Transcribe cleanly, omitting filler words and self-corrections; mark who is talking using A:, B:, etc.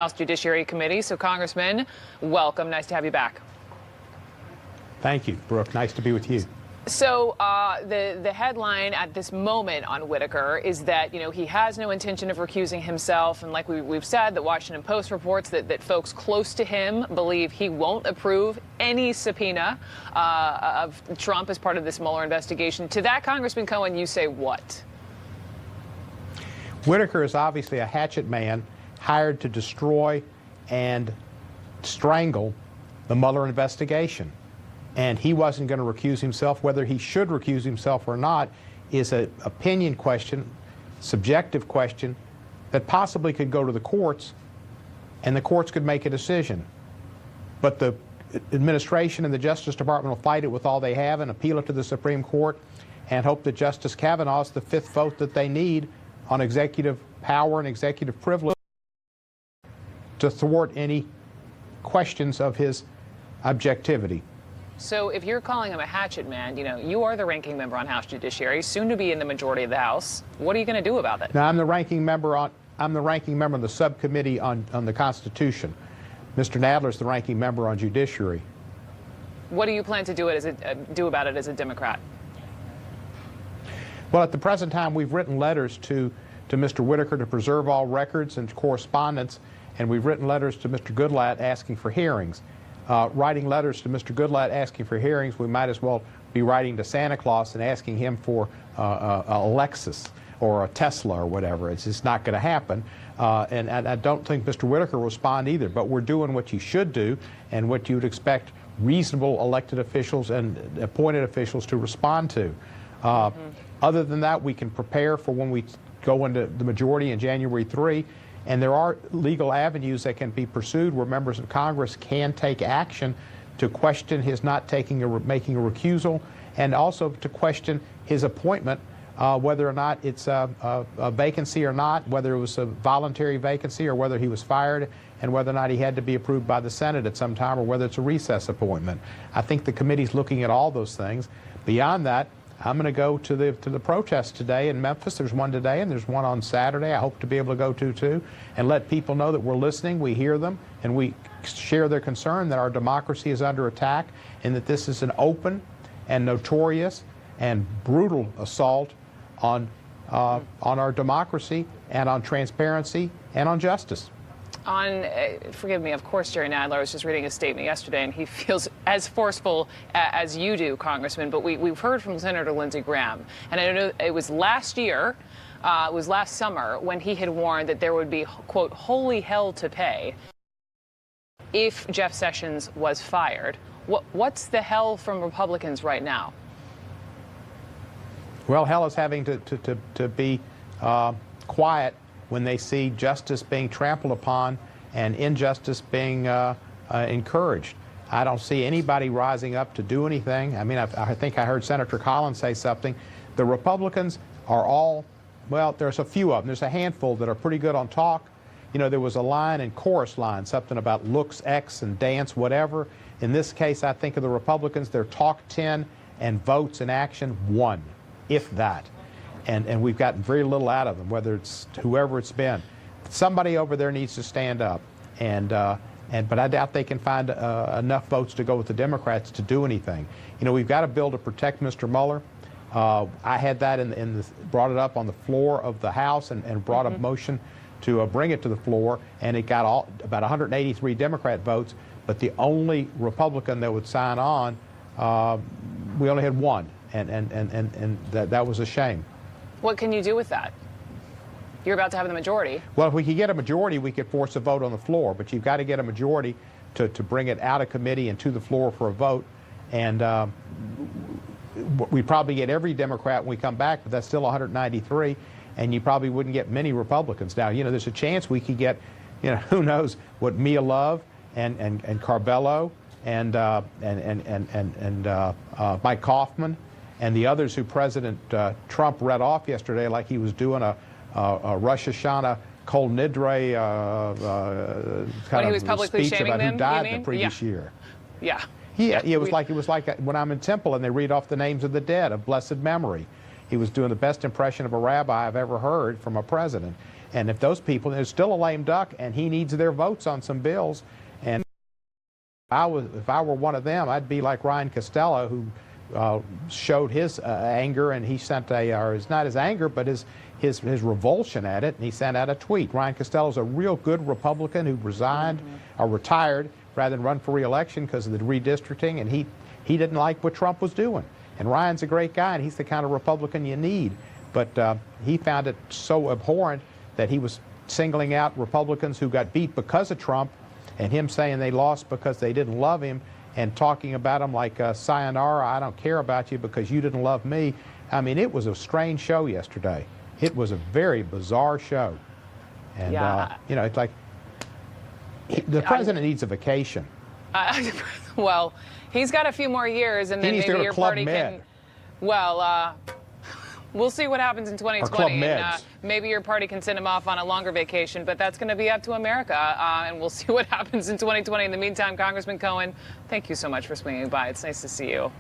A: House Judiciary Committee. So, Congressman, welcome. Nice to have you back.
B: Thank you, Brooke. Nice to be with you.
A: So the headline at this moment on Whitaker is that, he has no intention of recusing himself. And like we've said, the Washington Post reports that folks close to him believe he won't approve any subpoena of Trump as part of this Mueller investigation. To that, Congressman Cohen, you say what?
B: Whitaker is obviously a hatchet man hired to destroy and strangle the Mueller investigation. And he wasn't going to recuse himself. Whether he should recuse himself or not is an opinion question, subjective question, that possibly could go to the courts, and the courts could make a decision. But the administration and the Justice Department will fight it with all they have and appeal it to the Supreme Court and hope that Justice Kavanaugh is the fifth vote that they need on executive power and executive privilege to thwart any questions of his objectivity.
A: So if you're calling him a hatchet man, you are the ranking member on House Judiciary, soon to be in the majority of the House. What are you going to do about it?
B: Now, I'm the ranking member on the subcommittee on the Constitution. Mr. Nadler's the ranking member on Judiciary.
A: What do you plan to do about it as a Democrat?
B: Well, at the present time, we've written letters to Mr. Whitaker to preserve all records and correspondence, and we've written letters to Mr. Goodlatte asking for hearings. Writing letters to Mr. Goodlatte asking for hearings, we might as well be writing to Santa Claus and asking him for a Lexus or a Tesla or whatever. It's just not going to happen. And I don't think Mr. Whitaker will respond either. But we're doing what you should do and what you would expect reasonable elected officials and appointed officials to respond to. Other than that, we can prepare for when we go into the majority in January 3. And there are legal avenues that can be pursued where members of Congress can take action to question his not making a recusal, and also to question his appointment, whether or not it's a vacancy or not, whether it was a voluntary vacancy or whether he was fired, and whether or not he had to be approved by the Senate at some time, or whether it's a recess appointment. I think the committee's looking at all those things. Beyond that, I'm going to go to the protest today in Memphis. There's one today, and there's one on Saturday. I hope to be able to go to too, and let people know that we're listening, we hear them, and we share their concern that our democracy is under attack, and that this is an open and notorious and brutal assault on our democracy and on transparency and on justice.
A: Forgive me, of course, Jerry Nadler, I was just reading a statement yesterday, and he feels as forceful as you do, Congressman, but we've heard from Senator Lindsey Graham, and I know it was last year, it was last summer, when he had warned that there would be, quote, holy hell to pay if Jeff Sessions was fired. What's the hell from Republicans right now?
B: Well, hell is having to be quiet when they see justice being trampled upon and injustice being encouraged. I don't see anybody rising up to do anything. I mean, I think I heard Senator Collins say something. The Republicans are all, well, there's a few of them. There's a handful that are pretty good on talk. There was a line in chorus line, something about looks X and dance whatever. In this case, I think of the Republicans, they're talk 10 and votes and action 1, if that. And we've gotten very little out of them, whether it's whoever it's been. Somebody over there needs to stand up, but I doubt they can find enough votes to go with the Democrats to do anything. We've got a bill to protect Mr. Mueller. I had that brought it up on the floor of the House and brought a motion to bring it to the floor, and it got about 183 Democrat votes, but the only Republican that would sign on, we only had one, and that was a shame.
A: What can you do with that? You're about to have the majority.
B: Well, if we could get a majority, we could force a vote on the floor. But you've got to get a majority to bring it out of committee and to the floor for a vote. And we probably get every Democrat when we come back, but that's still 193. And you probably wouldn't get many Republicans. Now, there's a chance we could get, who knows what Mia Love and Carbello and Mike Kaufman and the others who President Trump read off yesterday like he was doing a Rosh Hashanah Kol Nidre kind of speech about who died the previous year.
A: Yeah.
B: It was like when I'm in temple and they read off the names of the dead of blessed memory. He was doing the best impression of a rabbi I've ever heard from a president. And if those people, there's still a lame duck, and he needs their votes on some bills. And if I were one of them, I'd be like Ryan Costello, who showed his anger, and he sent or it's not his anger, but his revulsion at it, and he sent out a tweet. Ryan Costello's a real good Republican who resigned or retired rather than run for re-election because of the redistricting, and he didn't like what Trump was doing. And Ryan's a great guy, and he's the kind of Republican you need. But he found it so abhorrent that he was singling out Republicans who got beat because of Trump, and him saying they lost because they didn't love him, and talking about him like, sayonara, I don't care about you because you didn't love me. I mean, it was a strange show yesterday. It was a very bizarre show. And, you know, it's like the president needs a vacation.
A: Well, he's got a few more years, and then maybe your party can. Well, we'll see what happens in 2020. And, maybe your party can send him off on a longer vacation, but that's going to be up to America, and we'll see what happens in 2020. In the meantime, Congressman Cohen, thank you so much for swinging by. It's nice to see you.